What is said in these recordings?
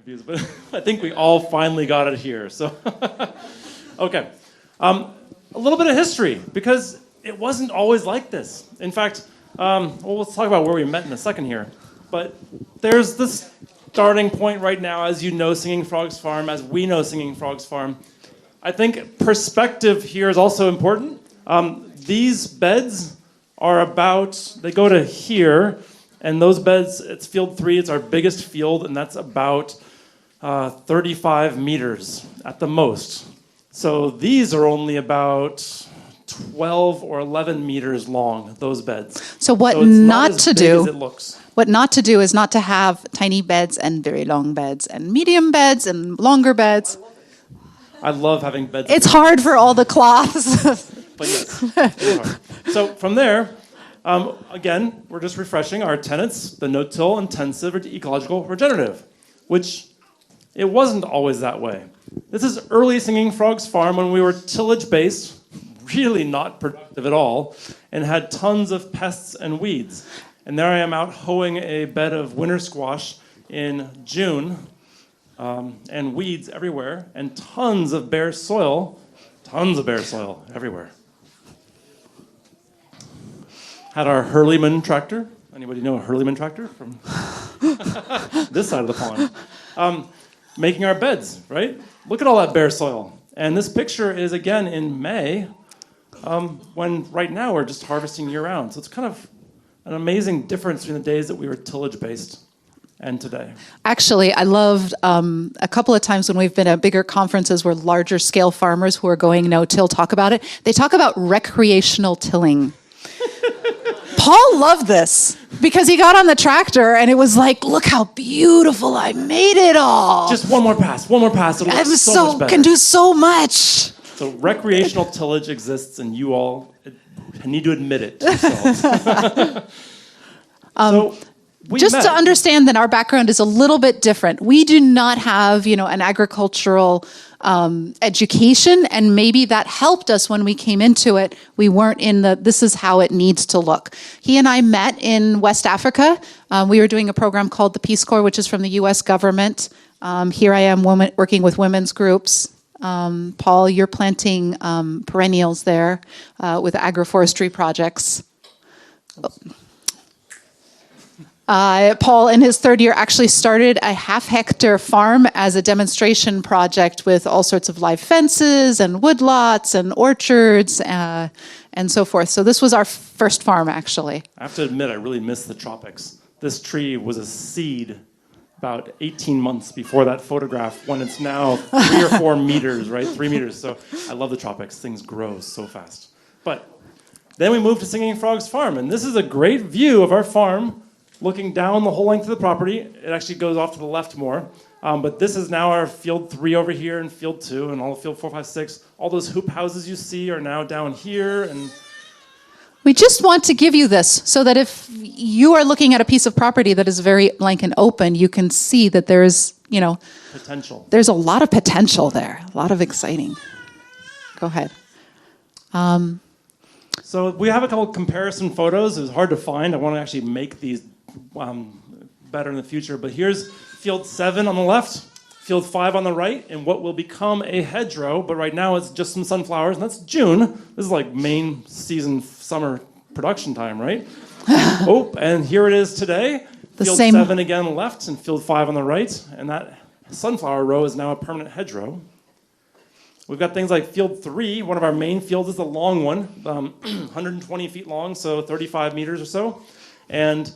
but I think we all finally got it here. So, okay. A little bit of history, because it wasn't always like this. In fact, well, let's talk about where we met in a second here. But there's this starting point right now, as you know Singing Frogs Farm, as we know Singing Frogs Farm. I think perspective here is also important. These beds are about, they go to here, and those beds, it's field 3, it's our biggest field, and that's about 35 meters at the most. So these are only about 12 or 11 meters long, those beds. So what it's not as to big do, as it looks. what not to do is not to have tiny beds and very long beds and medium beds and longer beds. I love having beds. It's hard for all the cloths. But yes, it is hard. So from there, again, we're just refreshing our tenets, the no-till, intensive, or ecological, regenerative, which it wasn't always that way. This is early Singing Frogs Farm when we were tillage-based, really not productive at all, and had tons of pests and weeds. And there I am out hoeing a bed of winter squash in June, and weeds everywhere, and tons of bare soil everywhere. Had our Hurleyman tractor. Anybody know a Hurleyman tractor from this side of the pond? Making our beds, right? Look at all that bare soil. And this picture is, again, in May, when right now we're just harvesting year-round. So it's kind of an amazing difference between the days that we were tillage-based and today. Actually, I loved a couple of times when we've been at bigger conferences where larger scale farmers who are going no-till talk about it. They talk about recreational tilling. Paul loved this because he got on the tractor and it was like, look how beautiful I made it all. Just one more pass. It'll look so much better. Can do so much. So recreational tillage exists, and you all need to admit it to yourselves. Just to understand that our background is a little bit different. We do not have, an agricultural education, and maybe that helped us when we came into it. We weren't in this is how it needs to look. He and I met in West Africa. We were doing a program called the Peace Corps, which is from the U.S. government. Here I am working with women's groups. Paul, you're planting perennials there with agroforestry projects. Paul, in his third year, actually started a half-hectare farm as a demonstration project with all sorts of live fences and woodlots and orchards and so forth. So this was our first farm, actually. I have to admit, I really miss the tropics. This tree was a seed about 18 months before that photograph, when it's now 3 or 4 meters, right? 3 meters. So I love the tropics. Things grow so fast. But then we moved to Singing Frogs Farm, and this is a great view of our farm, looking down the whole length of the property. It actually goes off to the left more. But this is now our field 3 over here and field 2 and all of field 4, 5, 6. All those hoop houses you see are now down here. And we just want to give you this so that if you are looking at a piece of property that is very blank and open, you can see that there's, potential. There's a lot of potential there, a lot of exciting. Go ahead. So we have a couple of comparison photos. It was hard to find. I want to actually make these better in the future. But here's field 7 on the left, field 5 on the right, and what will become a hedgerow. But right now it's just some sunflowers, and that's June. This is like main season summer production time, right? And here it is today. Field 7 again on the left and field 5 on the right. And that sunflower row is now a permanent hedgerow. We've got things like field 3. One of our main fields is the long one, 120 feet long, so 35 meters or so. And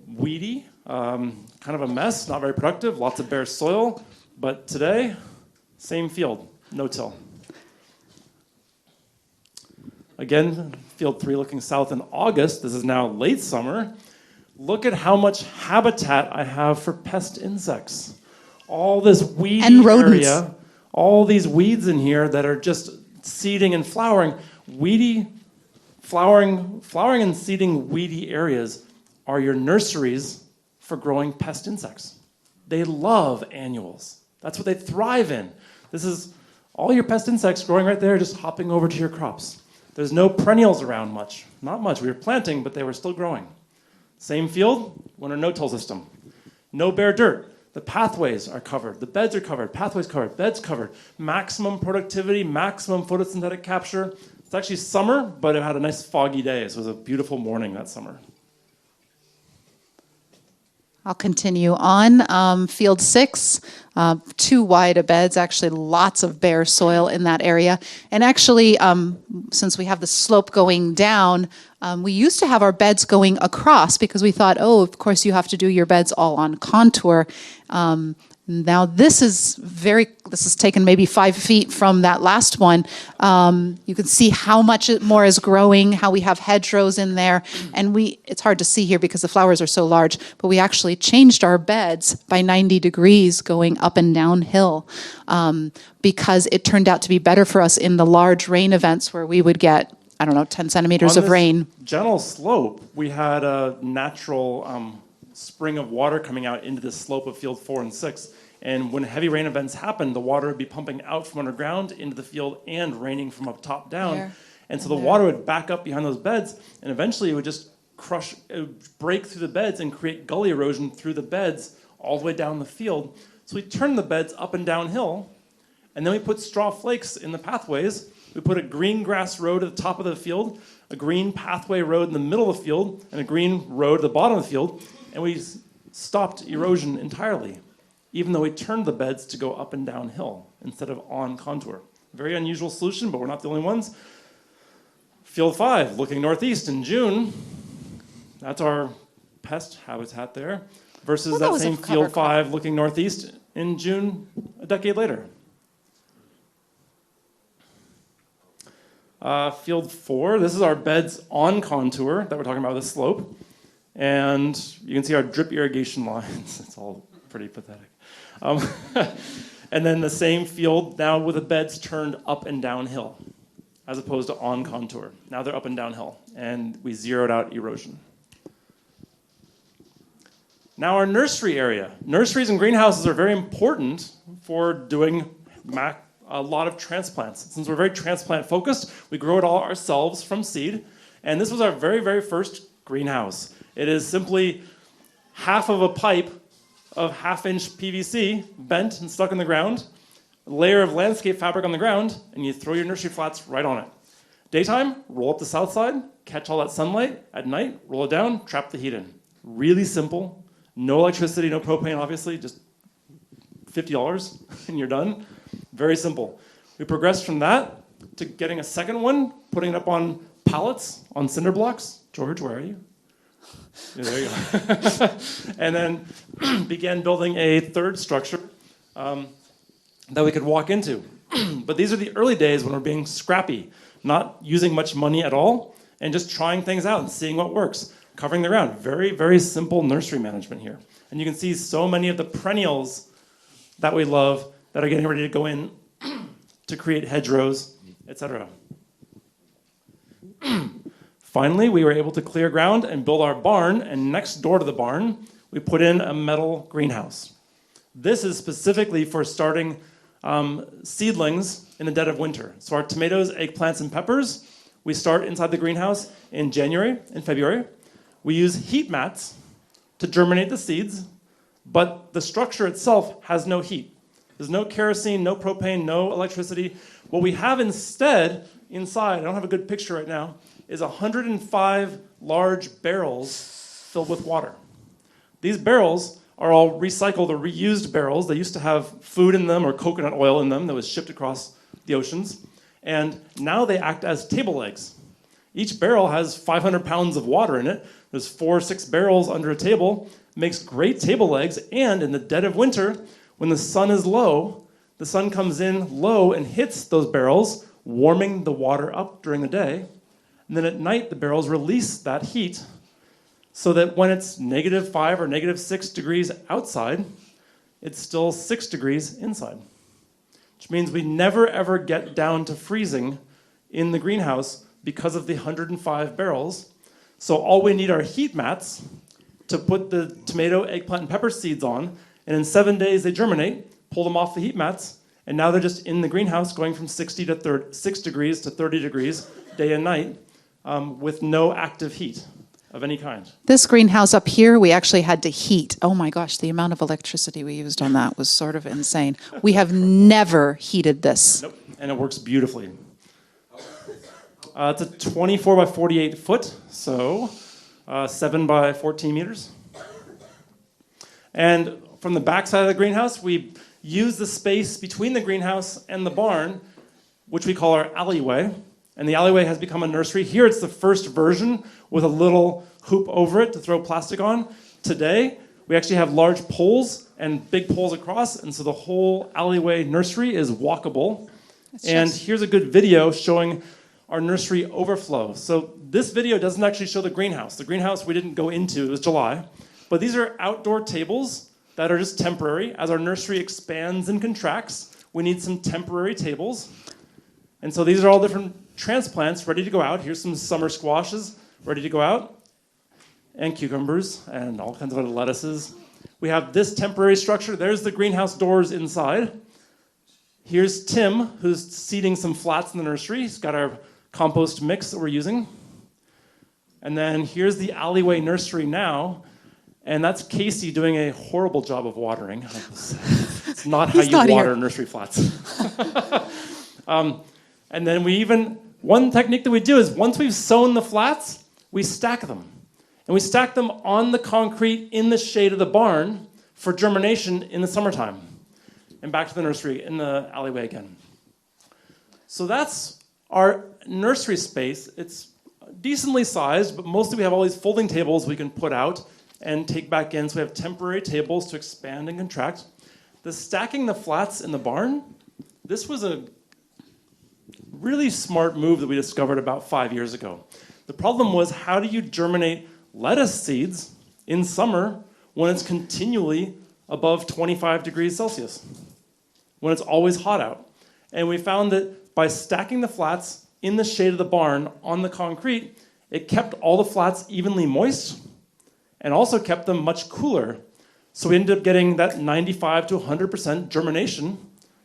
weedy, kind of a mess, not very productive, lots of bare soil. But today, same field, no-till. Again, field 3 looking south in August. This is now late summer. Look at how much habitat I have for pest insects. All this weedy and rodents. Area. All these weeds in here that are just seeding and flowering. Weedy, flowering and seeding weedy areas are your nurseries for growing pest insects. They love annuals. That's what they thrive in. This is all your pest insects growing right there, just hopping over to your crops. There's no perennials around much. Not much. We were planting, but they were still growing. Same field, winter no-till system. No bare dirt. The pathways are covered, the beds are covered, pathways covered, beds covered. Maximum productivity, maximum photosynthetic capture. It's actually summer, but it had a nice foggy day, so it was a beautiful morning that summer. I'll continue on. Field 6, too wide of beds, actually lots of bare soil in that area. And actually, since we have the slope going down, we used to have our beds going across because we thought, oh, of course you have to do your beds all on contour. Now this is taken maybe 5 feet from that last one. You can see how much more is growing, how we have hedgerows in there. And it's hard to see here because the flowers are so large, but we actually changed our beds by 90 degrees going up and downhill because it turned out to be better for us in the large rain events where we would get, 10 centimeters of rain. Gentle slope, we had a natural spring of water coming out into the slope of field 4 and 6. And when heavy rain events happened, the water would be pumping out from underground into the field and raining from up top down. There. And so the water would back up behind those beds, and eventually it would just break through the beds and create gully erosion through the beds all the way down the field. So we turned the beds up and downhill, and then we put straw flakes in the pathways. We put a green grass road at the top of the field, a green pathway road in the middle of the field, and a green road at the bottom of the field. And we stopped erosion entirely, even though we turned the beds to go up and downhill instead of on contour. Very unusual solution, but we're not the only ones. Field 5, looking northeast in June. That's our pest habitat there, versus that same Field 5 looking northeast in June a decade later. Field 4, this is our beds on contour that we're talking about, the slope. And you can see our drip irrigation lines. It's all pretty pathetic. And then the same field now with the beds turned up and downhill, as opposed to on contour. Now they're up and downhill, and we zeroed out erosion. Now our nursery area. Nurseries and greenhouses are very important for doing a lot of transplants. Since we're very transplant focused, we grow it all ourselves from seed. And this was our very, very first greenhouse. It is simply half of a pipe of 1/2-inch PVC bent and stuck in the ground, a layer of landscape fabric on the ground, and you throw your nursery flats right on it. Daytime, roll up the south side, catch all that sunlight. At night, roll it down, trap the heat in. Really simple. No electricity, no propane, obviously, just $50 and you're done. Very simple. We progressed from that to getting a second one, putting it up on pallets, on cinder blocks. George, where are you? Yeah, there you go. And then began building a third structure that we could walk into. But these are the early days when we're being scrappy, not using much money at all, and just trying things out and seeing what works. Covering the ground. Very, very simple nursery management here. And you can see so many of the perennials that we love that are getting ready to go in to create hedgerows, etc. Finally, we were able to clear ground and build our barn, and next door to the barn, we put in a metal greenhouse. This is specifically for starting seedlings in the dead of winter. So our tomatoes, eggplants, and peppers, we start inside the greenhouse in January and February. We use heat mats to germinate the seeds, but the structure itself has no heat. There's no kerosene, no propane, no electricity. What we have instead inside, I don't have a good picture right now, is 105 large barrels filled with water. These barrels are all recycled or reused barrels. They used to have food in them or coconut oil in them that was shipped across the oceans. And now they act as table legs. Each barrel has 500 pounds of water in it. There's 4 or 6 barrels under a table. Makes great table legs. And in the dead of winter, when the sun is low, the sun comes in low and hits those barrels, warming the water up during the day. And then at night, the barrels release that heat so that when it's -5 or -6 degrees outside, it's still 6 degrees inside. Which means we never ever get down to freezing in the greenhouse because of the 105 barrels. So all we need are heat mats to put the tomato, eggplant, and pepper seeds on, and in 7 days they germinate, pull them off the heat mats, and now they're just in the greenhouse going from 6 degrees to 30 degrees day and night with no active heat of any kind. This greenhouse up here, we actually had to heat. Oh my gosh, the amount of electricity we used on that was sort of insane. We have never heated this. Nope, and it works beautifully. It's a 24 by 48 foot, so 7 by 14 meters. And from the back side of the greenhouse, we use the space between the greenhouse and the barn, which we call our alleyway. And the alleyway has become a nursery. Here it's the first version with a little hoop over it to throw plastic on. Today, we actually have large poles and big poles across, and so the whole alleyway nursery is walkable. And here's a good video showing our nursery overflow. So this video doesn't actually show the greenhouse. The greenhouse we didn't go into, it was July. But these are outdoor tables that are just temporary. As our nursery expands and contracts, we need some temporary tables. And so these are all different transplants ready to go out. Here's some summer squashes ready to go out, and cucumbers, and all kinds of other lettuces. We have this temporary structure. There's the greenhouse doors inside. Here's Tim, who's seeding some flats in the nursery. He's got our compost mix that we're using. And then here's the alleyway nursery now, and that's Casey doing a horrible job of watering. It's not how you water nursery flats. And then one technique that we do is once we've sown the flats, we stack them. And we stack them on the concrete in the shade of the barn for germination in the summertime. And back to the nursery in the alleyway again. So that's our nursery space. It's decently sized, but mostly we have all these folding tables we can put out and take back in. So we have temporary tables to expand and contract. The stacking the flats in the barn, this was a really smart move that we discovered about 5 years ago. The problem was, how do you germinate lettuce seeds in summer when it's continually above 25 degrees Celsius, when it's always hot out? And we found that by stacking the flats in the shade of the barn on the concrete, it kept all the flats evenly moist and also kept them much cooler. So we ended up getting that 95 to 100% germination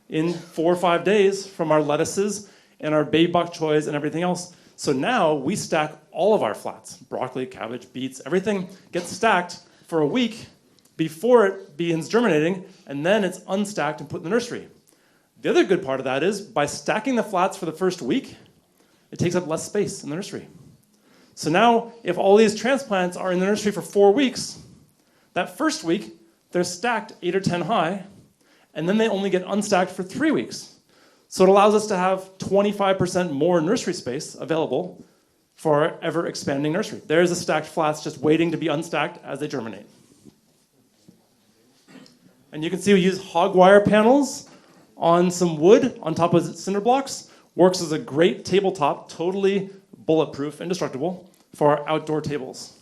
in 4 or 5 days from our lettuces and our baby bok choys and everything else. So now we stack all of our flats, broccoli, cabbage, beets, everything gets stacked for a week before it begins germinating, and then it's unstacked and put in the nursery. The other good part of that is by stacking the flats for the first week, it takes up less space in the nursery. So now if all these transplants are in the nursery for 4 weeks, that first week they're stacked 8 or 10 high, and then they only get unstacked for 3 weeks. So it allows us to have 25% more nursery space available for our ever-expanding nursery. There's the stacked flats just waiting to be unstacked as they germinate. And you can see we use hog wire panels on some wood on top of cinder blocks. Works as a great tabletop, totally bulletproof, indestructible, for our outdoor tables.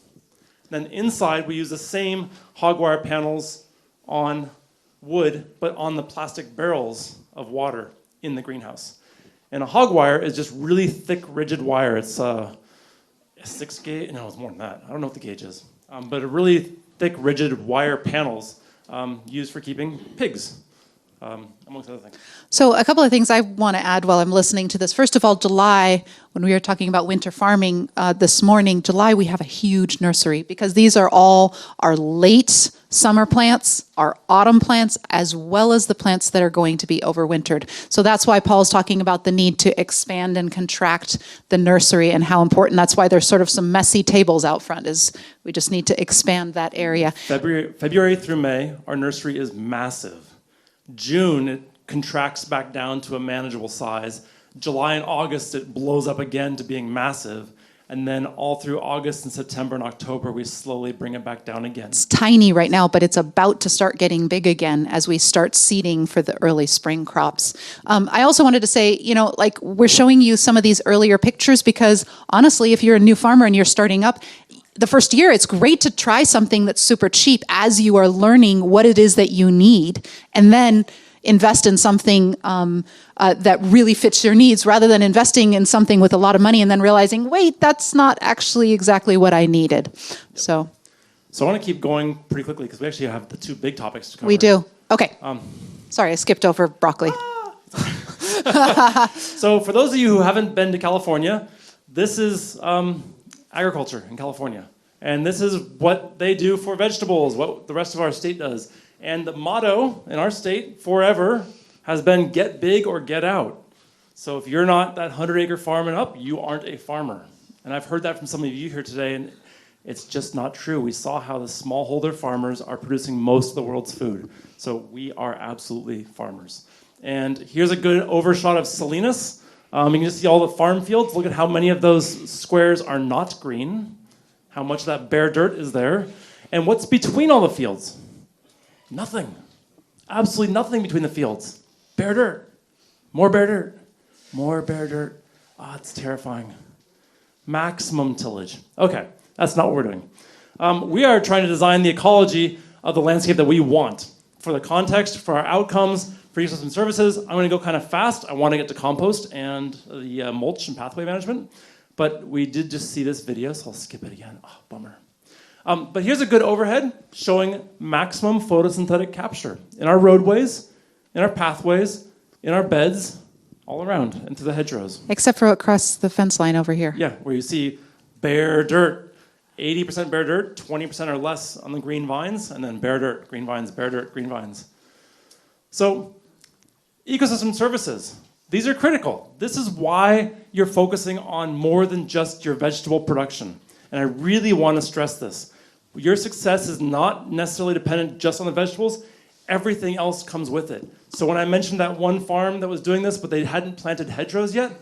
Then inside, we use the same hog wire panels on wood, but on the plastic barrels of water in the greenhouse. And a hog wire is just really thick, rigid wire. It's a 6 gauge, no, it's more than that. I don't know what the gauge is. But a really thick, rigid wire panels used for keeping pigs, amongst other things. So a couple of things I want to add while I'm listening to this. First of all, July, when we were talking about winter farming this morning, July we have a huge nursery because these are all our late summer plants, our autumn plants, as well as the plants that are going to be overwintered. So that's why Paul's talking about the need to expand and contract the nursery and how important. That's why there's sort of some messy tables out front, is we just need to expand that area. February through May, our nursery is massive. June, it contracts back down to a manageable size. July and August, it blows up again to being massive. And then all through August and September and October, we slowly bring it back down again. It's tiny right now, but it's about to start getting big again as we start seeding for the early spring crops. I also wanted to say, like we're showing you some of these earlier pictures because honestly, if you're a new farmer and you're starting up, the first year, it's great to try something that's super cheap as you are learning what it is that you need, and then invest in something that really fits your needs rather than investing in something with a lot of money and then realizing, wait, that's not actually exactly what I needed. Yep. So I want to keep going pretty quickly because we actually have the two big topics to cover. We do. Okay. Sorry, I skipped over broccoli. So for those of you who haven't been to California, this is agriculture in California. And this is what they do for vegetables, what the rest of our state does. And the motto in our state forever has been get big or get out. So if you're not that 100-acre farm and up, you aren't a farmer. And I've heard that from some of you here today, and it's just not true. We saw how the smallholder farmers are producing most of the world's food. So we are absolutely farmers. And here's a good overshot of Salinas. You can just see all the farm fields. Look at how many of those squares are not green, how much of that bare dirt is there. And what's between all the fields? Nothing. Absolutely nothing between the fields. Bare dirt. More bare dirt. More bare dirt. Ah, it's terrifying. Maximum tillage. Okay, that's not what we're doing. We are trying to design the ecology of the landscape that we want. For the context, for our outcomes, for ecosystem services, I'm going to go kind of fast. I want to get to compost and the mulch and pathway management. But we did just see this video, so I'll skip it again. Oh, bummer. But here's a good overhead showing maximum photosynthetic capture in our roadways, in our pathways, in our beds, all around, and through the hedgerows. Except for across the fence line over here. Yeah, where you see bare dirt, 80% bare dirt, 20% or less on the green vines, and then bare dirt, green vines, bare dirt, green vines. So, ecosystem services. These are critical. This is why you're focusing on more than just your vegetable production. And I really want to stress this. Your success is not necessarily dependent just on the vegetables. Everything else comes with it. So when I mentioned that one farm that was doing this, but they hadn't planted hedgerows yet,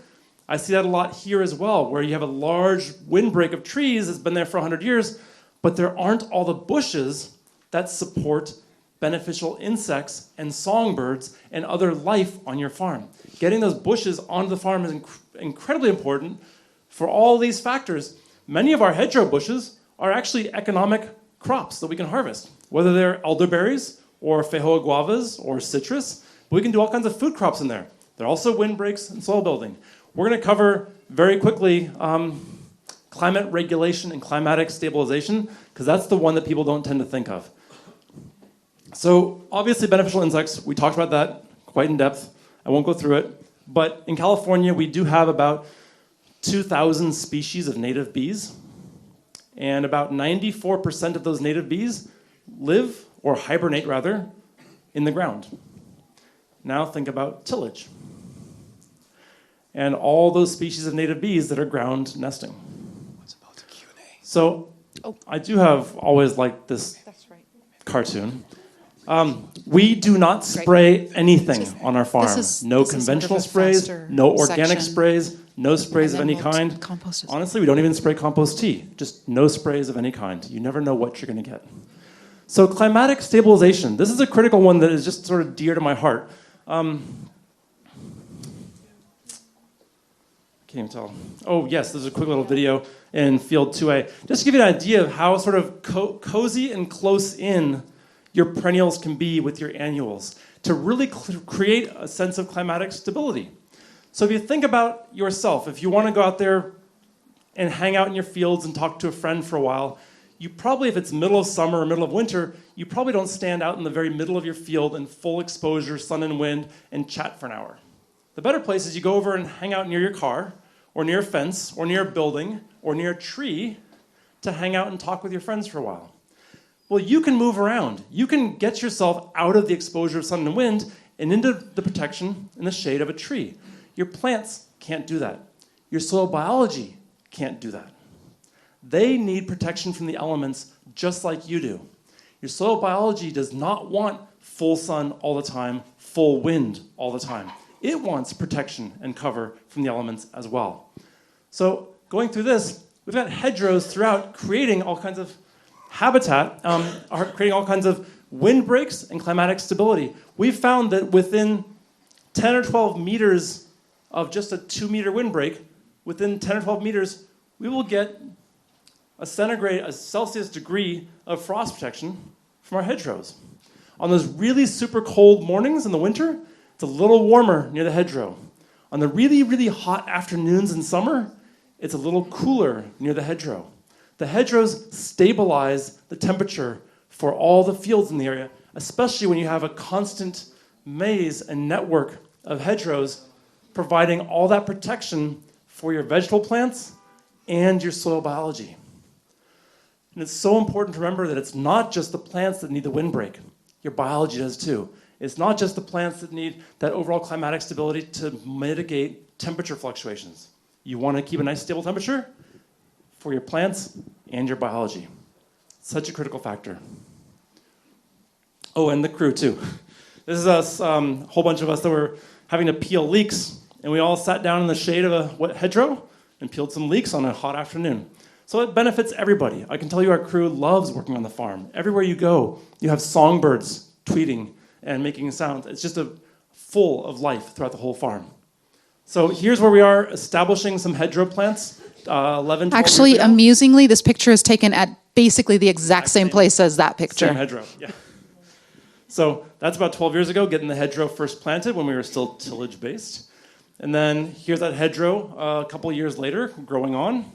I see that a lot here as well, where you have a large windbreak of trees that's been there for 100 years, but there aren't all the bushes that support beneficial insects and songbirds and other life on your farm. Getting those bushes onto the farm is incredibly important for all these factors. Many of our hedgerow bushes are actually economic crops that we can harvest, whether they're elderberries or feijoa guavas or citrus. We can do all kinds of food crops in there. They're also windbreaks and soil building. We're going to cover very quickly climate regulation and climatic stabilization, because that's the one that people don't tend to think of. So obviously beneficial insects, we talked about that quite in depth. I won't go through it. But in California, we do have about 2,000 species of native bees. And about 94% of those native bees live, or hibernate rather, in the ground. Now think about tillage. And all those species of native bees that are ground nesting. What's about the Q&A? So I do have always liked this cartoon. We do not spray anything on our farm. No conventional sprays, no organic sprays, no sprays of any kind. Honestly, we don't even spray compost tea. Just no sprays of any kind. You never know what you're going to get. So climatic stabilization. This is a critical one that is just sort of dear to my heart. Can't even tell. Oh, yes, there's a quick little video in Field 2A. Just to give you an idea of how sort of cozy and close in your perennials can be with your annuals to really create a sense of climatic stability. So if you think about yourself, if you want to go out there and hang out in your fields and talk to a friend for a while, you probably, if it's middle of summer or middle of winter, you probably don't stand out in the very middle of your field in full exposure, sun and wind, and chat for an hour. The better place is you go over and hang out near your car, or near a fence, or near a building, or near a tree to hang out and talk with your friends for a while. Well, you can move around. You can get yourself out of the exposure of sun and wind and into the protection in the shade of a tree. Your plants can't do that. Your soil biology can't do that. They need protection from the elements just like you do. Your soil biology does not want full sun all the time, full wind all the time. It wants protection and cover from the elements as well. So going through this, we've got hedgerows throughout creating all kinds of habitat, are creating all kinds of windbreaks and climatic stability. We've found that within 10 or 12 meters of just a 2-meter windbreak, within 10 or 12 meters, we will get a Celsius degree of frost protection from our hedgerows. On those really super cold mornings in the winter, it's a little warmer near the hedgerow. On the really, really hot afternoons in summer, it's a little cooler near the hedgerow. The hedgerows stabilize the temperature for all the fields in the area, especially when you have a constant maze and network of hedgerows providing all that protection for your vegetable plants and your soil biology. And it's so important to remember that it's not just the plants that need the windbreak. Your biology does too. It's not just the plants that need that overall climatic stability to mitigate temperature fluctuations. You want to keep a nice stable temperature for your plants and your biology. Such a critical factor. Oh, and the crew too. This is us, a whole bunch of us that were having to peel leeks, and we all sat down in the shade of a wet hedgerow and peeled some leeks on a hot afternoon. So it benefits everybody. I can tell you our crew loves working on the farm. Everywhere you go, you have songbirds tweeting and making sounds. It's just full of life throughout the whole farm. So here's where we are establishing some hedgerow plants. 11, 12 Actually, years ago. amusingly, this picture is taken at basically the exact same place as that picture. Same hedgerow, yeah. So that's about 12 years ago, getting the hedgerow first planted when we were still tillage-based. And then here's that hedgerow a couple of years later, growing on.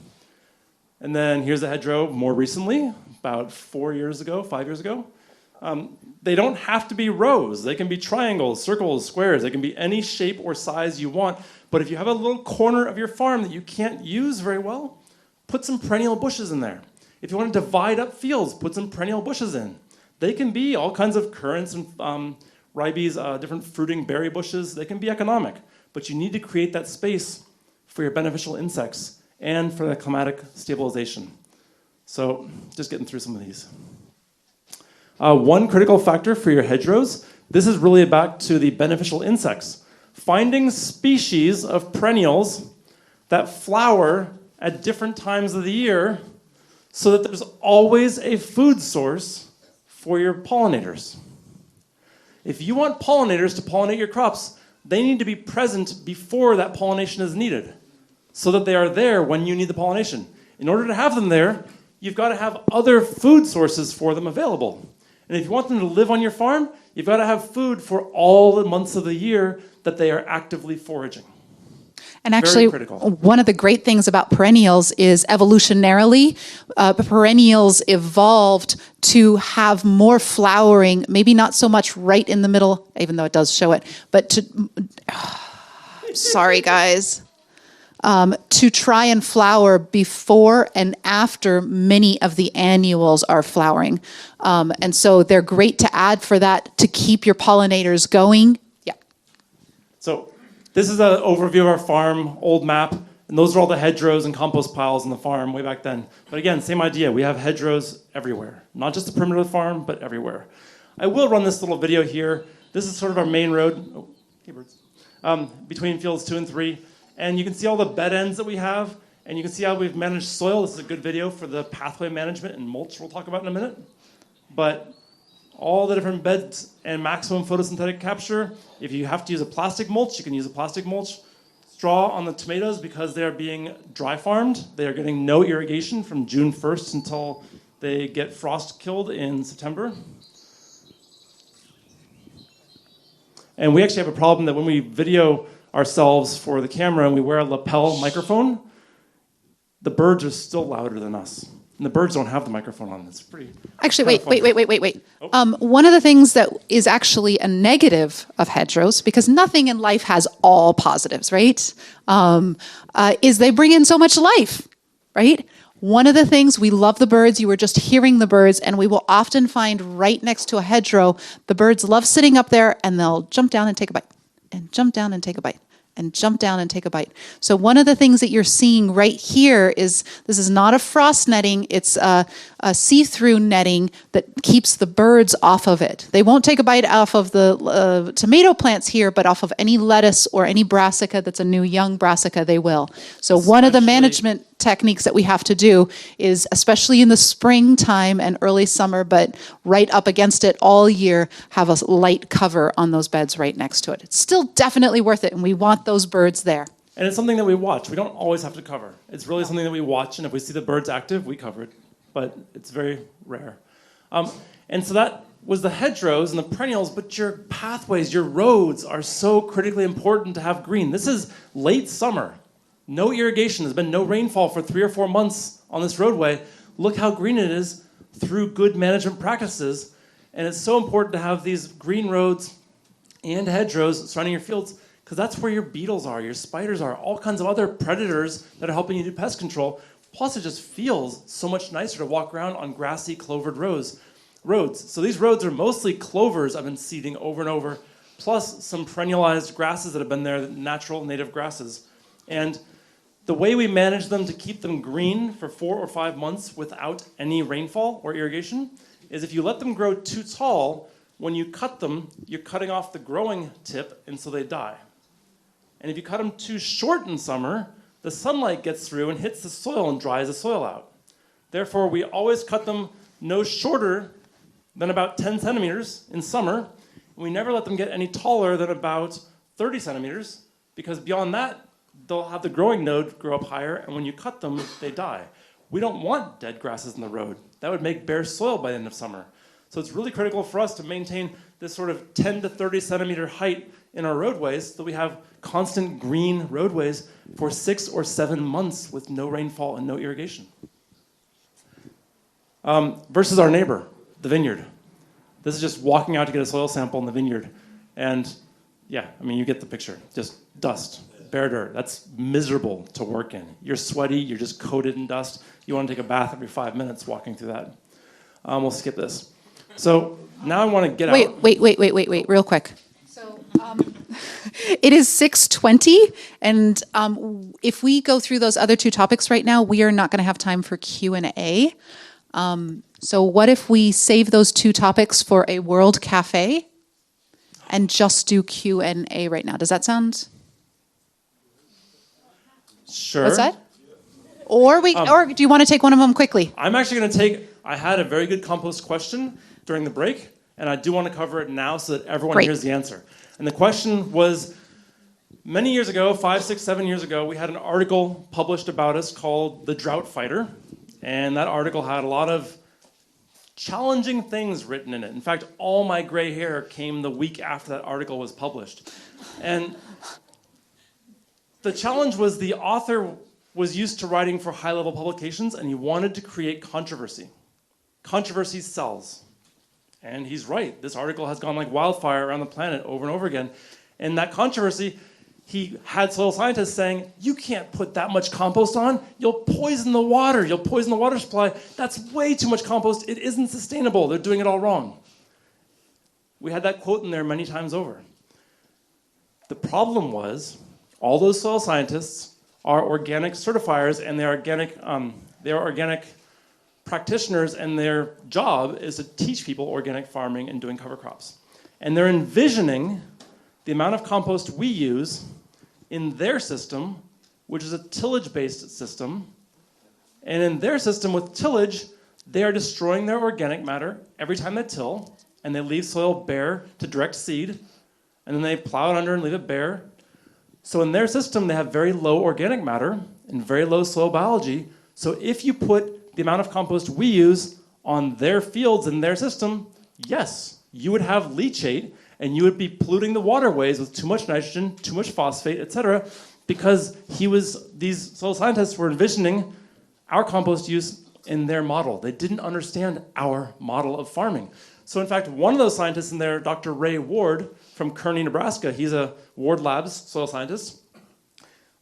And then here's the hedgerow more recently, about 5 years ago. They don't have to be rows. They can be triangles, circles, squares. They can be any shape or size you want. But if you have a little corner of your farm that you can't use very well, put some perennial bushes in there. If you want to divide up fields, put some perennial bushes in. They can be all kinds of currants and ribes, different fruiting berry bushes. They can be economic. But you need to create that space for your beneficial insects and for the climatic stabilization. So just getting through some of these. One critical factor for your hedgerows, this is really back to the beneficial insects. Finding species of perennials that flower at different times of the year so that there's always a food source for your pollinators. If you want pollinators to pollinate your crops, they need to be present before that pollination is needed so that they are there when you need the pollination. In order to have them there, you've got to have other food sources for them available. And if you want them to live on your farm, you've got to have food for all the months of the year that they are actively foraging. And actually, one of the great things about perennials is evolutionarily, perennials evolved to have more flowering, maybe not so much right in the middle, even though it does show it, but to, sorry guys, to try and flower before and after many of the annuals are flowering. And so they're great to add for that, to keep your pollinators going. Yeah. So this is an overview of our farm, old map, and those are all the hedgerows and compost piles on the farm way back then. But again, same idea. We have hedgerows everywhere, not just the perimeter of the farm, but everywhere. I will run this little video here. This is sort of our main road, oh, hey birds, between fields 2 and 3. And you can see all the bed ends that we have, and you can see how we've managed soil. This is a good video for the pathway management and mulch we'll talk about in a minute. But all the different beds and maximum photosynthetic capture. If you have to use a plastic mulch, you can use a plastic mulch. Straw on the tomatoes, because they are being dry farmed. They are getting no irrigation from June 1st until they get frost killed in September. And we actually have a problem that when we video ourselves for the camera and we wear a lapel microphone, the birds are still louder than us. And the birds don't have the microphone on. It's pretty. Actually, wait. Oh. One of the things that is actually a negative of hedgerows, because nothing in life has all positives, right? Is they bring in so much life, right? One of the things, we love the birds. You were just hearing the birds, and we will often find right next to a hedgerow, the birds love sitting up there, and they'll jump down and take a bite, and jump down and take a bite, and jump down and take a bite. So one of the things that you're seeing right here is, this is not a frost netting, it's a see-through netting that keeps the birds off of it. They won't take a bite off of the tomato plants here, but off of any lettuce or any brassica that's a new young brassica, they will. So one of the management techniques that we have to do is, especially in the springtime and early summer, but right up against it all year, have a light cover on those beds right next to it. It's still definitely worth it, and we want those birds there. And it's something that we watch. We don't always have to cover. It's really something that we watch, and if we see the birds active, we cover it. But it's very rare. And so that was the hedgerows and the perennials, but your pathways, your roads are so critically important to have green. This is late summer. No irrigation. There's been no rainfall for 3 or 4 months on this roadway. Look how green it is through good management practices. And it's so important to have these green roads and hedgerows surrounding your fields, because that's where your beetles are, your spiders are, all kinds of other predators that are helping you do pest control. Plus, it just feels so much nicer to walk around on grassy, clovered roads. So these roads are mostly clovers I've been seeding over and over, plus some perennialized grasses that have been there, natural native grasses. And the way we manage them to keep them green for 4 or 5 months without any rainfall or irrigation is if you let them grow too tall, when you cut them, you're cutting off the growing tip, and so they die. And if you cut them too short in summer, the sunlight gets through and hits the soil and dries the soil out. Therefore, we always cut them no shorter than about 10 centimeters in summer, and we never let them get any taller than about 30 centimeters, because beyond that, they'll have the growing node grow up higher, and when you cut them, they die. We don't want dead grasses in the road. That would make bare soil by the end of summer. So it's really critical for us to maintain this sort of 10 to 30 centimeter height in our roadways so that we have constant green roadways for 6 or 7 months with no rainfall and no irrigation. Versus our neighbor, the vineyard. This is just walking out to get a soil sample in the vineyard. And yeah, I mean, you get the picture. Just dust, bare dirt. That's miserable to work in. You're sweaty, you're just coated in dust. You want to take a bath every 5 minutes walking through that. We'll skip this. So now I want to get out. Wait, real quick. So it is 6:20, and if we go through those other 2 topics right now, we are not going to have time for Q&A. So what if we save those 2 topics for a World Cafe and just do Q&A right now? Does that sound? Sure. What's that? Or do you want to take one of them quickly? I'm actually going to I had a very good compost question during the break, and I do want to cover it now so that everyone hears the answer. And the question was, many years ago, 5, 6, 7 years ago, we had an article published about us called The Drought Fighter, and that article had a lot of challenging things written in it. In fact, all my gray hair came the week after that article was published. And the challenge was the author was used to writing for high-level publications, and he wanted to create controversy. Controversy sells. And he's right. This article has gone like wildfire around the planet over and over again. And that controversy, he had soil scientists saying, you can't put that much compost on. You'll poison the water. You'll poison the water supply. That's way too much compost. It isn't sustainable. They're doing it all wrong. We had that quote in there many times over. The problem was all those soil scientists are organic certifiers, and they're organic practitioners, and their job is to teach people organic farming and doing cover crops. And they're envisioning the amount of compost we use in their system, which is a tillage-based system. And in their system with tillage, they are destroying their organic matter every time they till, and they leave soil bare to direct seed, and then they plow it under and leave it bare. So in their system, they have very low organic matter and very low soil biology. So if you put the amount of compost we use on their fields in their system, yes, you would have leachate, and you would be polluting the waterways with too much nitrogen, too much phosphate, etc., because these soil scientists were envisioning our compost use in their model. They didn't understand our model of farming. So in fact, one of those scientists in there, Dr. Ray Ward from Kearney, Nebraska, he's a Ward Labs soil scientist.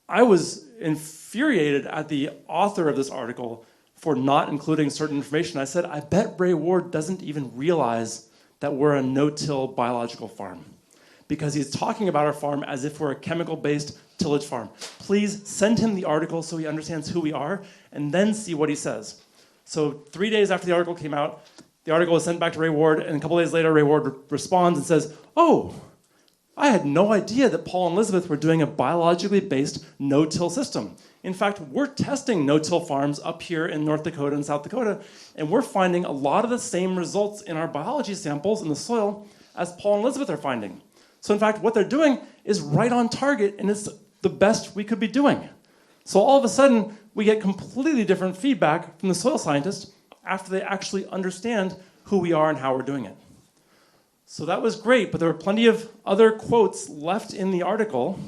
I was infuriated at the author of this article for not including certain information. I said, I bet Ray Ward doesn't even realize that we're a no-till biological farm, because he's talking about our farm as if we're a chemical-based tillage farm. Please send him the article so he understands who we are, and then see what he says. So 3 days after the article came out, the article was sent back to Ray Ward, and a couple days later, Ray Ward responds and says, oh, I had no idea that Paul and Elizabeth were doing a biologically based no-till system. In fact, we're testing no-till farms up here in North Dakota and South Dakota, and we're finding a lot of the same results in our biology samples in the soil as Paul and Elizabeth are finding. So in fact, what they're doing is right on target, and it's the best we could be doing. So all of a sudden, we get completely different feedback from the soil scientists after they actually understand who we are and how we're doing it. So that was great, but there were plenty of other quotes left in the article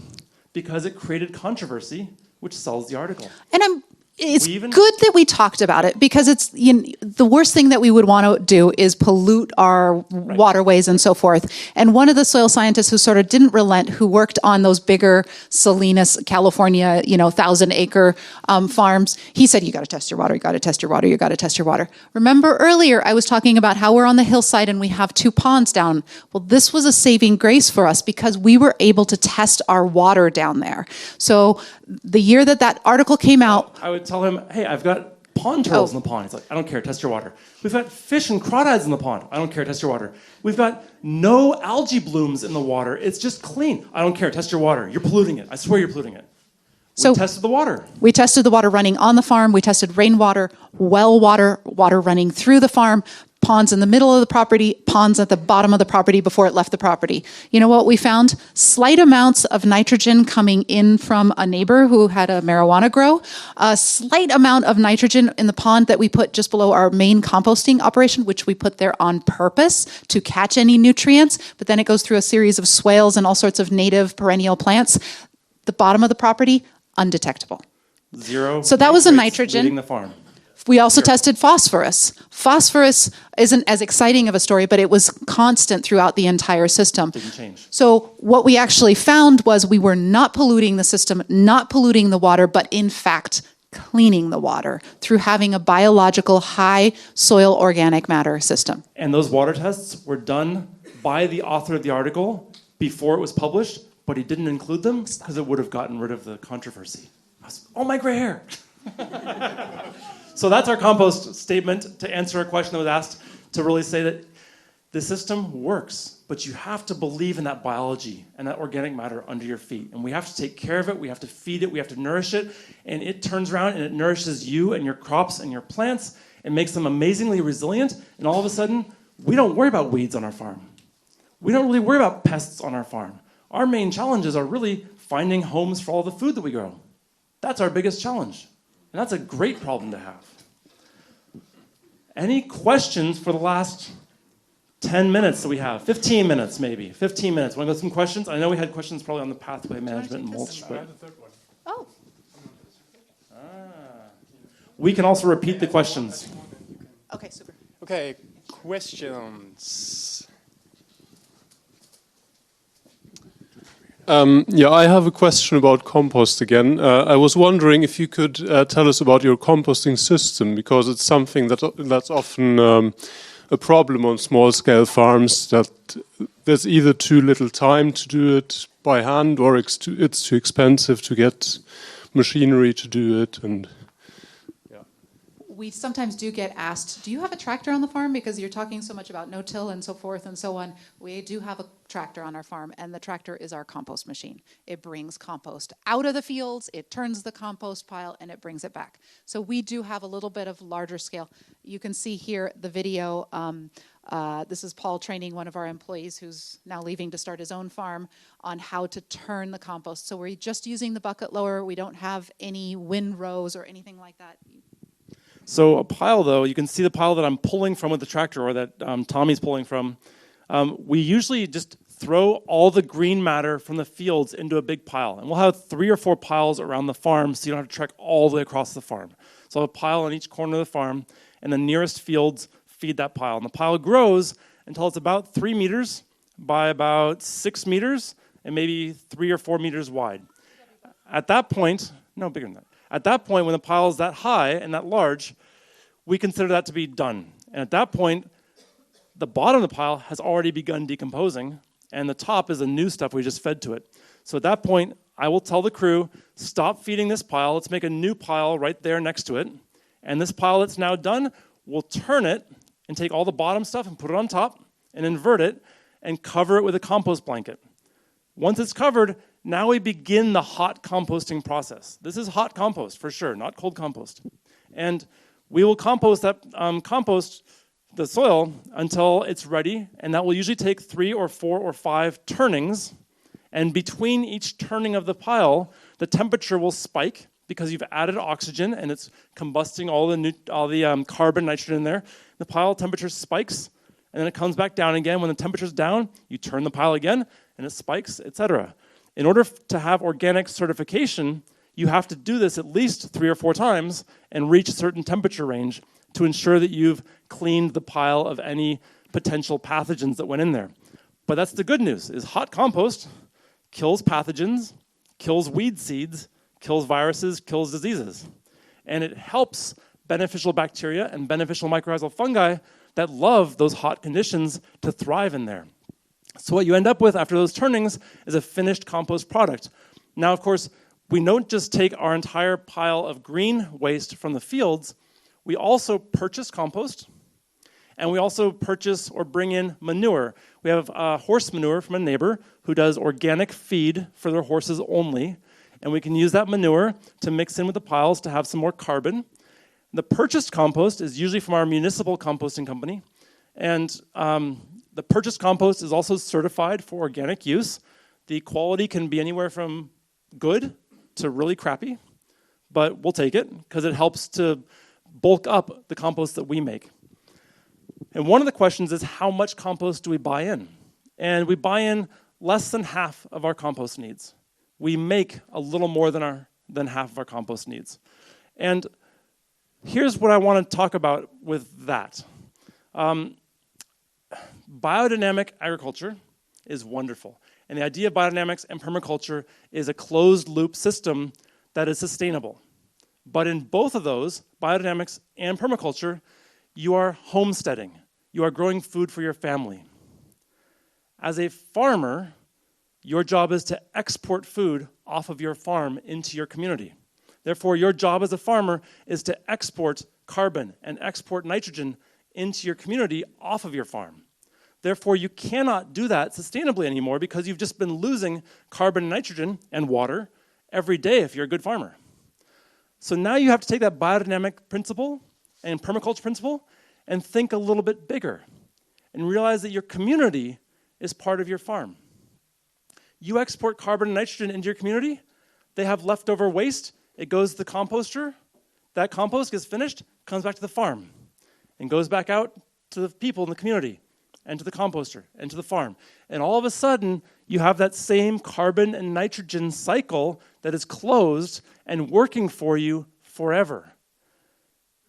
because it created controversy, which sells the article. And It's good that we talked about it because it's the worst thing that we would want to do is pollute our waterways and so forth. And one of the soil scientists who sort of didn't relent, who worked on those bigger Salinas, California, 1,000-acre farms, he said, you got to test your water, you got to test your water, you got to test your water. Remember earlier I was talking about how we're on the hillside and we have 2 ponds down. Well, this was a saving grace for us because we were able to test our water down there. So the year that article came out, I would tell him, hey, I've got pond turtles in the pond. He's like, I don't care, test your water. We've got fish and crawdads in the pond. I don't care, test your water. We've got no algae blooms in the water. It's just clean. I don't care, test your water. You're polluting it. I swear you're polluting it. We tested the water. We tested the water running on the farm. We tested rainwater, well water, water running through the farm, ponds in the middle of the property, ponds at the bottom of the property before it left the property. You know what we found? Slight amounts of nitrogen coming in from a neighbor who had a marijuana grow, a slight amount of nitrogen in the pond that we put just below our main composting operation, which we put there on purpose to catch any nutrients, but then it goes through a series of swales and all sorts of native perennial plants. The bottom of the property, undetectable. Zero. So that was a nitrogen. Leaving the farm. We also tested phosphorus. Phosphorus isn't as exciting of a story, but it was constant throughout the entire system. Didn't change. So what we actually found was we were not polluting the system, not polluting the water, but in fact cleaning the water through having a biological high soil organic matter system. And those water tests were done by the author of the article before it was published, but he didn't include them because it would have gotten rid of the controversy. Oh, my gray hair. So that's our compost statement to answer a question that was asked, to really say that the system works, but you have to believe in that biology and that organic matter under your feet. And we have to take care of it, we have to feed it, we have to nourish it, and it turns around and it nourishes you and your crops and your plants and makes them amazingly resilient, and all of a sudden, we don't worry about weeds on our farm. We don't really worry about pests on our farm. Our main challenges are really finding homes for all the food that we grow. That's our biggest challenge. And that's a great problem to have. Any questions for the last 10 minutes that we have? 15 minutes, maybe. 15 minutes. Want to go some questions? I know we had questions probably on the pathway management and mulch. But... Oh. We can also repeat the questions. Okay, super. Okay, questions. I have a question about compost again. I was wondering if you could tell us about your composting system, because it's something that's often a problem on small-scale farms, that there's either too little time to do it by hand, or it's too expensive to get machinery to do it. And we sometimes do get asked, do you have a tractor on the farm? Because you're talking so much about no-till and so forth and so on. We do have a tractor on our farm, and the tractor is our compost machine. It brings compost out of the fields, it turns the compost pile, and it brings it back. So we do have a little bit of larger scale. You can see here the video. This is Paul training one of our employees who's now leaving to start his own farm on how to turn the compost. So we're just using the bucket loader. We don't have any windrows or anything like that. So a pile, though, you can see the pile that I'm pulling from with the tractor, or that Tommy's pulling from. We usually just throw all the green matter from the fields into a big pile. And we'll have 3 or 4 piles around the farm, so you don't have to trek all the way across the farm. So I'll have a pile on each corner of the farm, and the nearest fields feed that pile. And the pile grows until it's about 3 meters by about 6 meters, and maybe 3 or 4 meters wide. At that point, no, bigger than that. At that point, when the pile is that high and that large, we consider that to be done. And at that point, the bottom of the pile has already begun decomposing, and the top is the new stuff we just fed to it. So at that point, I will tell the crew, stop feeding this pile, let's make a new pile right there next to it. And this pile that's now done, we'll turn it and take all the bottom stuff and put it on top and invert it and cover it with a compost blanket. Once it's covered, now we begin the hot composting process. This is hot compost for sure, not cold compost. And we will compost that the soil until it's ready, and that will usually take 3 or 4 or 5 turnings. And between each turning of the pile, the temperature will spike because you've added oxygen and it's combusting all the carbon, nitrogen in there. The pile temperature spikes, and then it comes back down again. When the temperature's down, you turn the pile again, and it spikes, etc. In order to have organic certification, you have to do this at least 3 or 4 times and reach a certain temperature range to ensure that you've cleaned the pile of any potential pathogens that went in there. But that's the good news, is hot compost kills pathogens, kills weed seeds, kills viruses, kills diseases. And it helps beneficial bacteria and beneficial mycorrhizal fungi that love those hot conditions to thrive in there. So what you end up with after those turnings is a finished compost product. Now, of course, we don't just take our entire pile of green waste from the fields, we also purchase compost, and we also purchase or bring in manure. We have horse manure from a neighbor who does organic feed for their horses only, and we can use that manure to mix in with the piles to have some more carbon. The purchased compost is usually from our municipal composting company, and the purchased compost is also certified for organic use. The quality can be anywhere from good to really crappy, but we'll take it because it helps to bulk up the compost that we make. And one of the questions is, how much compost do we buy in? And we buy in less than half of our compost needs. We make a little more than half of our compost needs. And here's what I want to talk about with that. Biodynamic agriculture is wonderful. And the idea of biodynamics and permaculture is a closed loop system that is sustainable. But in both of those, biodynamics and permaculture, you are homesteading. You are growing food for your family. As a farmer, your job is to export food off of your farm into your community. Therefore, your job as a farmer is to export carbon and export nitrogen into your community off of your farm. Therefore, you cannot do that sustainably anymore because you've just been losing carbon and nitrogen and water every day if you're a good farmer. So now you have to take that biodynamic principle and permaculture principle and think a little bit bigger and realize that your community is part of your farm. You export carbon and nitrogen into your community, they have leftover waste, it goes to the composter, that compost gets finished, comes back to the farm, and goes back out to the people in the community, and to the composter, and to the farm. And all of a sudden, you have that same carbon and nitrogen cycle that is closed and working for you forever.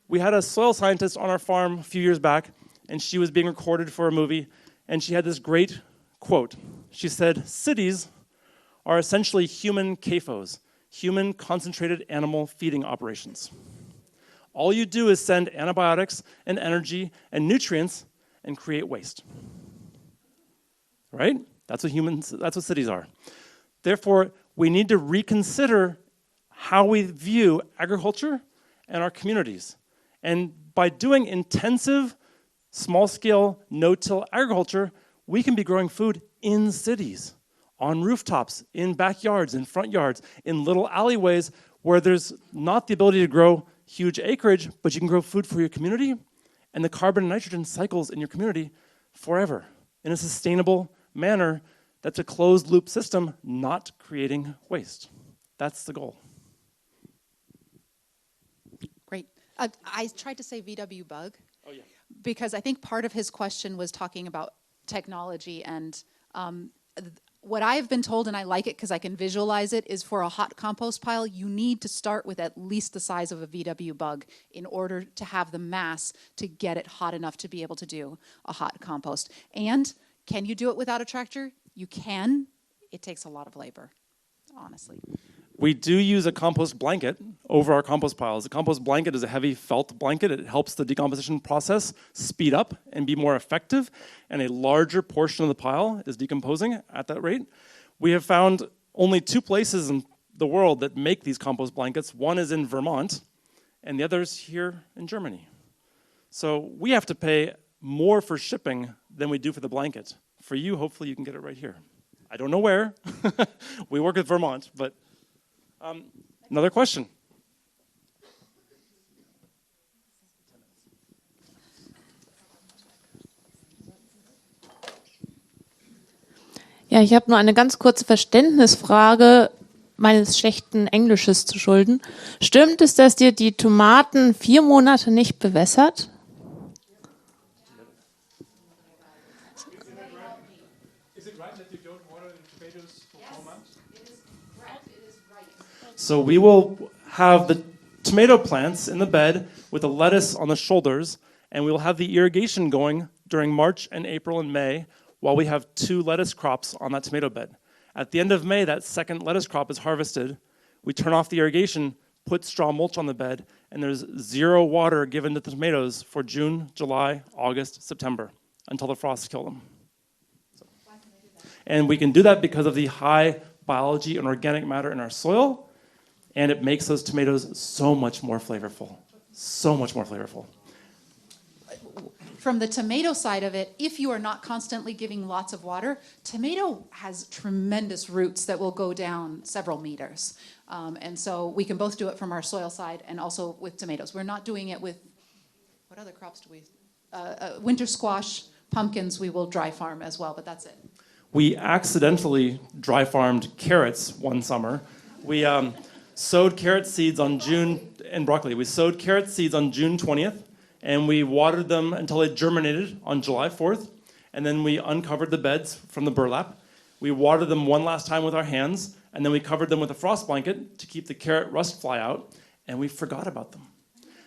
We had a soil scientist on our farm a few years back, and she was being recorded for a movie, and she had this great quote. She said, "Cities are essentially human CAFOs, human concentrated animal feeding operations. All you do is send antibiotics and energy and nutrients and create waste." Right? That's what cities are. Therefore, we need to reconsider how we view agriculture and our communities. And by doing intensive, small-scale, no-till agriculture, we can be growing food in cities, on rooftops, in backyards, in front yards, in little alleyways where there's not the ability to grow huge acreage, but you can grow food for your community, and the carbon and nitrogen cycles in your community forever in a sustainable manner that's a closed loop system, not creating waste. That's the goal. Great. I tried to say VW bug. Oh, yeah. Because I think part of his question was talking about technology, and what I've been told, and I like it because I can visualize it, is for a hot compost pile, you need to start with at least the size of a VW bug in order to have the mass to get it hot enough to be able to do a hot compost. And can you do it without a tractor? You can. It takes a lot of labor, honestly. We do use a compost blanket over our compost piles. The compost blanket is a heavy felt blanket. It helps the decomposition process speed up and be more effective, and a larger portion of the pile is decomposing at that rate. We have found only 2 places in the world that make these compost blankets. One is in Vermont, and the other is here in Germany. So we have to pay more for shipping than we do for the blanket. For you, hopefully you can get it right here. I don't know where. We work with Vermont, but another question. Ja, ich habe nur eine ganz kurze Verständnisfrage meines schlechten Englisches zu schulden. Stimmt es, dass ihr die Tomaten 4 Monate nicht bewässert? So we will have the tomato plants in the bed with the lettuce on the shoulders, and we will have the irrigation going during March and April and May while we have 2 lettuce crops on that tomato bed. At the end of May, that second lettuce crop is harvested. We turn off the irrigation, put straw mulch on the bed, and there's 0 water given to the tomatoes for June, July, August, September, until the frosts kill them. And we can do that because of the high biology and organic matter in our soil, and it makes those tomatoes so much more flavorful. So much more flavorful. From the tomato side of it, if you are not constantly giving lots of water, tomato has tremendous roots that will go down several meters. And so we can both do it from our soil side and also with tomatoes. We're not doing it with, what other crops do we? Winter squash, pumpkins, we will dry farm as well, but that's it. We accidentally dry farmed carrots one summer. We sowed carrot seeds on and broccoli. We sowed carrot seeds on June 20th, and we watered them until they germinated on July 4th, and then we uncovered the beds from the burlap. We watered them one last time with our hands, and then we covered them with a frost blanket to keep the carrot rust fly out, and we forgot about them.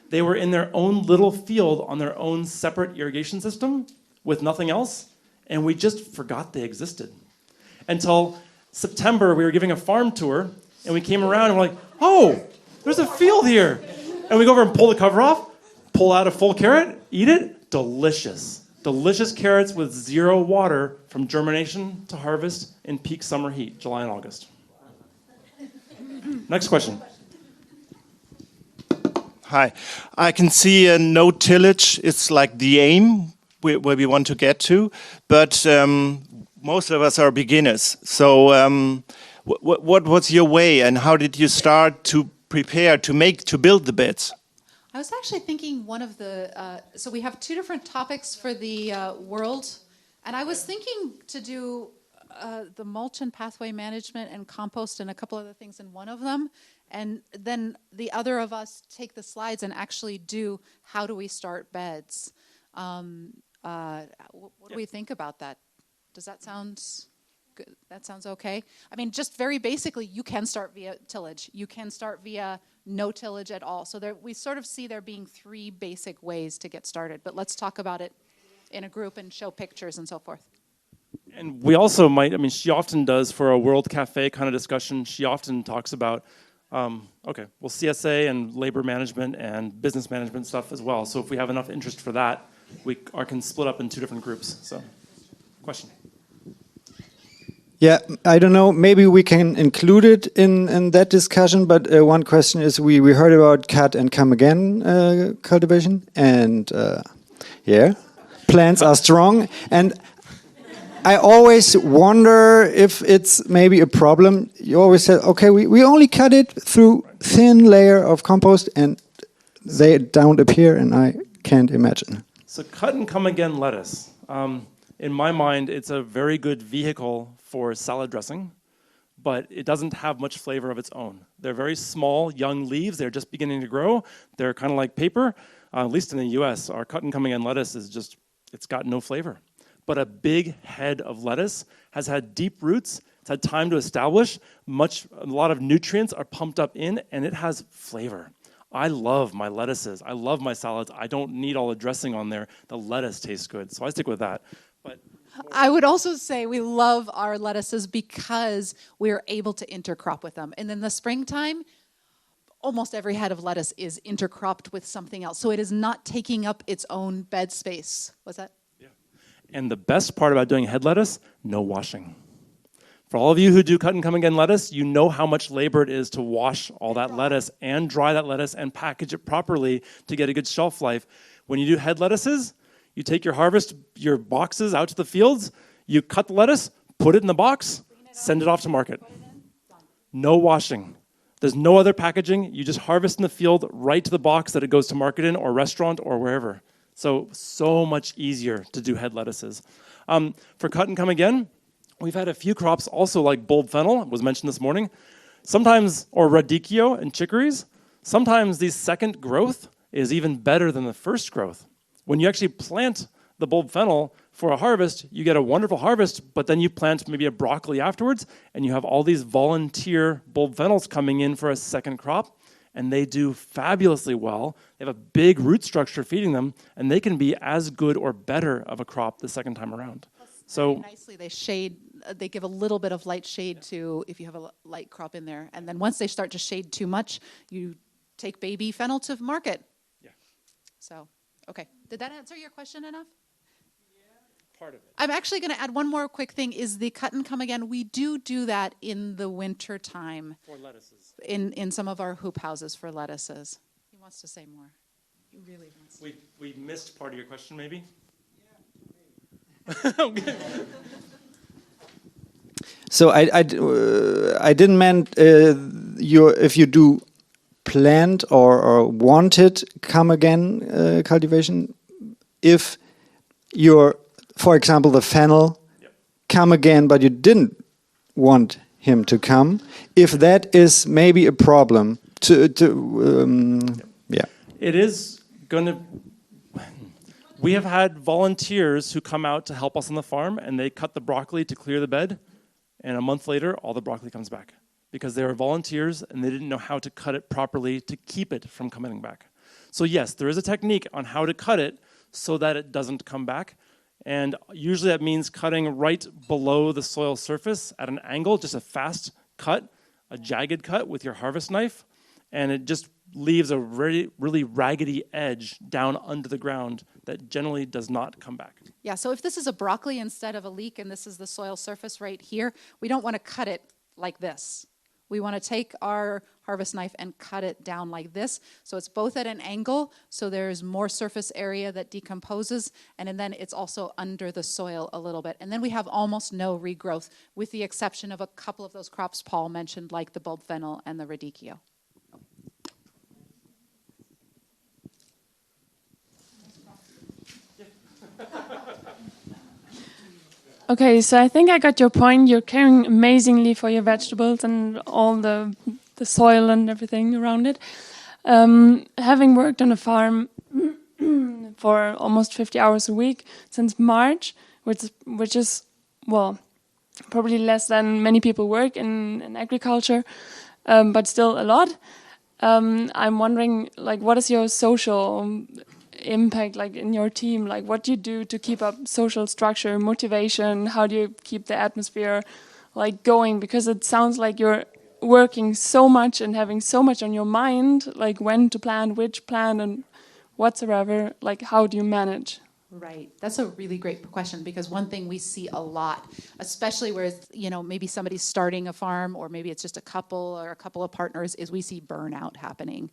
They were in their own little field on their own separate irrigation system with nothing else, and we just forgot they existed. Until September, we were giving a farm tour, and we came around and we're like, oh, there's a field here. And we go over and pull the cover off, pull out a full carrot, eat it, delicious. Delicious carrots with 0 water from germination to harvest in peak summer heat, July and August. Next question. Hi. I can see no tillage. It's like the aim where we want to get to, but most of us are beginners. So what was your way, and how did you start to prepare to build the beds? I was actually thinking one of the, so we have 2 different topics for the world, and I was thinking to do the mulch and pathway management and compost and a couple other things in one of them, and then the other of us take the slides and actually do how do we start beds. What do we think about that? Does that sound good? That sounds okay? I mean, just very basically, you can start via tillage. You can start via no tillage at all. So we sort of see there being 3 basic ways to get started. But let's talk about it in a group and show pictures and so forth. And we also might, I mean, she often does for a World Cafe kind of discussion, she often talks about, CSA and labor management and business management stuff as well. So if we have enough interest for that, we can split up in 2 different groups. So, question. Yeah, I don't know, maybe we can include it in that discussion, but one question is, we heard about cut and come again cultivation, and plants are strong, and I always wonder if it's maybe a problem. You always say, okay, we only cut it through thin layer of compost, and they don't appear, and I can't imagine. So cut and come again lettuce. In my mind, it's a very good vehicle for salad dressing, but it doesn't have much flavor of its own. They're very small, young leaves. They're just beginning to grow. They're kind of like paper. At least in the US, our cut and come again lettuce is just, it's got no flavor. But a big head of lettuce has had deep roots. It's had time to establish. A lot of nutrients are pumped up in, and it has flavor. I love my lettuces. I love my salads. I don't need all the dressing on there. The lettuce tastes good, so I stick with that. But I would also say we love our lettuces because we're able to intercrop with them. And in the springtime, almost every head of lettuce is intercropped with something else. So it is not taking up its own bed space. Was that? Yeah. And the best part about doing head lettuce, no washing. For all of you who do cut and come again lettuce, you know how much labor it is to wash all that lettuce and dry that lettuce and package it properly to get a good shelf life. When you do head lettuces, you take your boxes out to the fields, you cut the lettuce, put it in the box, send it off to market. No washing. There's no other packaging. You just harvest in the field right to the box that it goes to market in or restaurant or wherever. So much easier to do head lettuces. For cut and come again, we've had a few crops also like bulb fennel, was mentioned this morning. Sometimes, or radicchio and chicories, sometimes the second growth is even better than the first growth. When you actually plant the bulb fennel for a harvest, you get a wonderful harvest, but then you plant maybe a broccoli afterwards, and you have all these volunteer bulb fennels coming in for a second crop, and they do fabulously well. They have a big root structure feeding them, and they can be as good or better of a crop the second time around. So very nicely, they shade. They give a little bit of light shade to if you have a light crop in there, and then once they start to shade too much, you take baby fennel to market. Yeah. So, okay, did that answer your question enough? Part of it. I'm actually going to add one more quick thing, is the cut and come again. We do that in the winter time. For lettuces. In some of our hoop houses for lettuces. He wants to say more. He really wants to. We missed part of your question, maybe? So I didn't mean if you do planned or wanted come again cultivation, if you're, for example, the fennel come again, but you didn't want him to come, if that is maybe a problem yeah. It is going to... We have had volunteers who come out to help us on the farm, and they cut the broccoli to clear the bed, and a month later, all the broccoli comes back because they were volunteers and they didn't know how to cut it properly to keep it from coming back. So yes, there is a technique on how to cut it so that it doesn't come back. And usually that means cutting right below the soil surface at an angle, just a fast cut, a jagged cut with your harvest knife, and it just leaves a really raggedy edge down under the ground that generally does not come back. Yeah, so if this is a broccoli instead of a leek and this is the soil surface right here, we don't want to cut it like this. We want to take our harvest knife and cut it down like this. So it's both at an angle, so there's more surface area that decomposes, and then it's also under the soil a little bit. And then we have almost no regrowth, with the exception of a couple of those crops Paul mentioned, like the bulb fennel and the radicchio. Okay, so I think I got your point. You're caring amazingly for your vegetables and all the soil and everything around it. Having worked on a farm for almost 50 hours a week since March, which is, well, probably less than many people work in agriculture, but still a lot. I'm wondering, like, what is your social impact, like, in your team? Like, what do you do to keep up social structure, motivation? How do you keep the atmosphere, like, going? Because it sounds like you're working so much and having so much on your mind, like when to plant, which plant, and whatsoever. Like, how do you manage? Right. That's a really great question, because one thing we see a lot, especially where, you know, maybe somebody's starting a farm or maybe it's just a couple or a couple of partners, is we see burnout happening.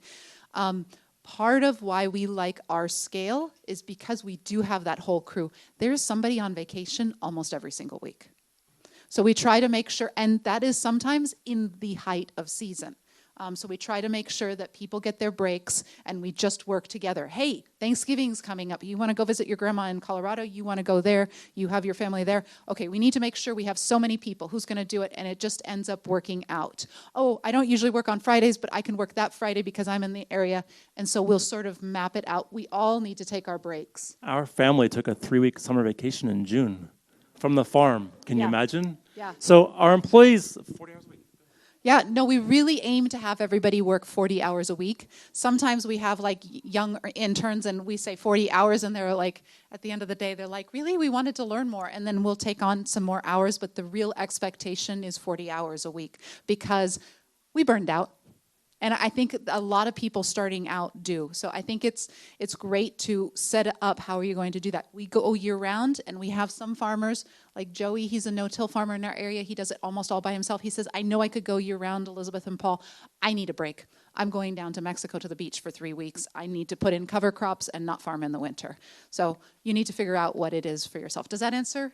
Part of why we like our scale is because we do have that whole crew. There's somebody on vacation almost every single week. So we try to make sure, and that is sometimes in the height of season. So we try to make sure that people get their breaks and we just work together. Hey, Thanksgiving's coming up. You want to go visit your grandma in Colorado? You want to go there? You have your family there? Okay, we need to make sure we have so many people. Who's going to do it? And it just ends up working out. Oh, I don't usually work on Fridays, but I can work that Friday because I'm in the area. And so we'll sort of map it out. We all need to take our breaks. Our family took a 3-week summer vacation in June from the farm. Can you imagine? Yeah. So our employees, 40 hours a week. Yeah, no, we really aim to have everybody work 40 hours a week. Sometimes we have like young interns and we say 40 hours and they're like, at the end of the day, they're like, really, we wanted to learn more. And then we'll take on some more hours, but the real expectation is 40 hours a week because we burned out. And I think a lot of people starting out do. So I think it's great to set up how are you going to do that. We go year round and we have some farmers like Joey, he's a no-till farmer in our area. He does it almost all by himself. He says, I know I could go year round, Elizabeth and Paul. I need a break. I'm going down to Mexico to the beach for 3 weeks. I need to put in cover crops and not farm in the winter. So you need to figure out what it is for yourself. Does that answer?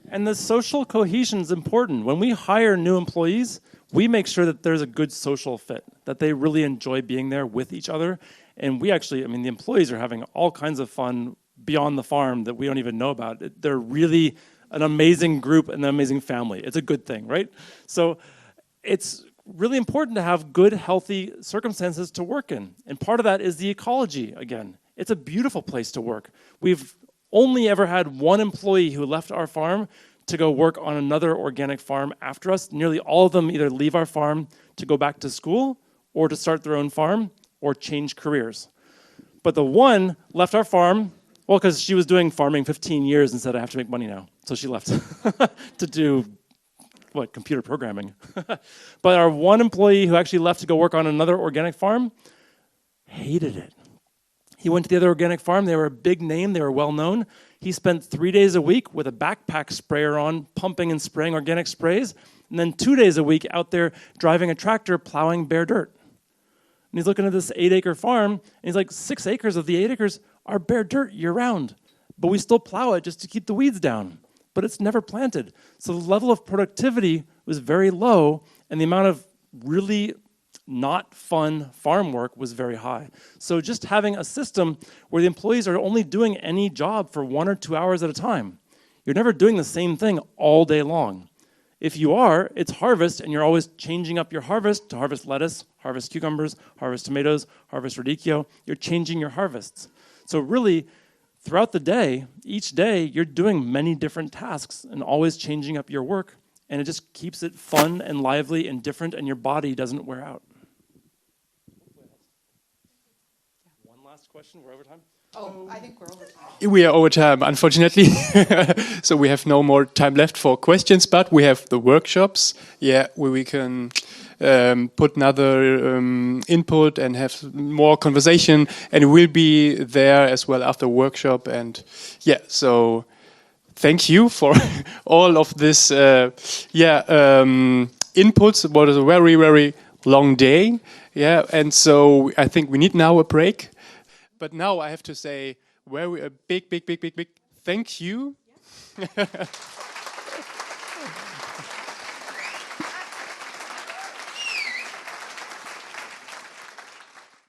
And the social cohesion is important. When we hire new employees, we make sure that there's a good social fit, that they really enjoy being there with each other. And we actually, I mean, the employees are having all kinds of fun beyond the farm that we don't even know about. They're really an amazing group and an amazing family. It's a good thing, right? So it's really important to have good, healthy circumstances to work in. And part of that is the ecology, again. It's a beautiful place to work. We've only ever had one employee who left our farm to go work on another organic farm after us. Nearly all of them either leave our farm to go back to school or to start their own farm or change careers. But the one left our farm, well, because she was doing farming 15 years and said, I have to make money now. So she left to do, what, computer programming. But our one employee who actually left to go work on another organic farm hated it. He went to the other organic farm. They were a big name. They were well known. He spent 3 days a week with a backpack sprayer on, pumping and spraying organic sprays, and then 2 days a week out there driving a tractor, plowing bare dirt. And he's looking at this 8-acre farm, and he's like, 6 acres of the 8 acres are bare dirt year-round, but we still plow it just to keep the weeds down. But it's never planted. So the level of productivity was very low, and the amount of really not fun farm work was very high. So just having a system where the employees are only doing any job for 1 or 2 hours at a time. You're never doing the same thing all day long. If you are, it's harvest, and you're always changing up your harvest to harvest lettuce, harvest cucumbers, harvest tomatoes, harvest radicchio. You're changing your harvests. So really, throughout the day, each day, you're doing many different tasks and always changing up your work, and it just keeps it fun and lively and different, and your body doesn't wear out. One last question, we're over time? Oh, I think we're over time. We are over time, unfortunately. So we have no more time left for questions, but we have the workshops, where we can put another input and have more conversation, and we'll be there as well after workshop. And so thank you for all of this inputs. It was a very, very long day. And so I think we need now a break. But now I have to say a big thank you. Yeah.